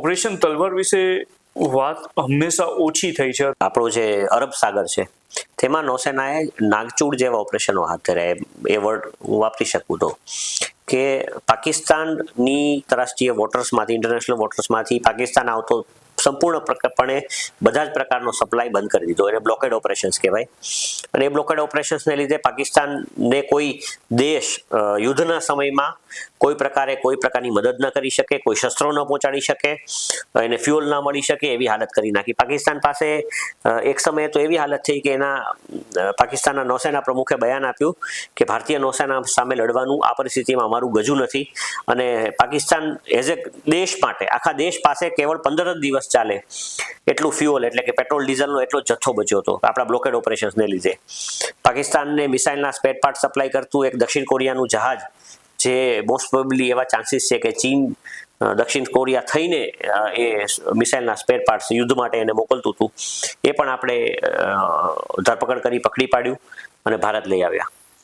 Operation તલવાર વિશે વાત હંમેશા ઓછી થઈ છે. આપણો જે અરબ સાગર છે તેમાં નૌસેનાએ નાગચૂડ જેવા ઓપરેશનો હાથ ધર્યા. એ વર્ડ હું વાપરી શકું તો કે પાકિસ્તાનની આંતરરાષ્ટ્રીય વોટર્સમાંથી, ઇન્ટરનેશનલ વોટર્સમાંથી પાકિસ્તાન આવતો સંપૂર્ણપણે બધા જ પ્રકારનો સપ્લાય બંધ કરી દીધો. એને બ્લોકેડ ઓપરેશન્સ કહેવાય. અને એ બ્લોકેડ ઓપરેશન્સને લીધે પાકિસ્તાનને કોઈ દેશ યુદ્ધના સમયમાં કોઈ પ્રકારની મદદ ન કરી શકે, કોઈ શસ્ત્રો ન પહોંચાડી શકે, એને ફ્યુઅલ ના મળી શકે, એવી હાલત કરી નાખી. પાકિસ્તાન પાસે એક સમયે તો એવી હાલત થઈ કે પાકિસ્તાનના નૌસેના પ્રમુખે બયાન આપ્યું કે ભારતીય નૌસેના સામે લડવાનું આ પરિસ્થિતિમાં અમારું ગજું નથી. અને પાકિસ્તાન એઝ એ દેશ માટે, આખા દેશ પાસે કેવળ 15 જ દિવસ ચાલે એટલું ફ્યુઅલ એટલે કે પેટ્રોલ ડીઝલનો એટલો જથ્થો બચ્યો હતો આપણા બ્લોકેડ ઓપરેશન્સને લીધે. પાકિસ્તાનને મિસાઇલના સ્પેર પાર્ટ સપ્લાય કરતું એક દક્ષિણ કોરિયાનું જહાજ, જે મોસ્ટ પ્રોબેબલી એવા ચાન્સીસ છે કે ચીન દક્ષિણ કોરિયા થઈને એ મિસાઇલના સ્પેર પાર્ટ્સ યુદ્ધ માટે એને મોકલતું હતું, એ પણ આપણે ધરપકડ કરી પકડી પાડ્યું અને ભારત લઈ આવ્યા.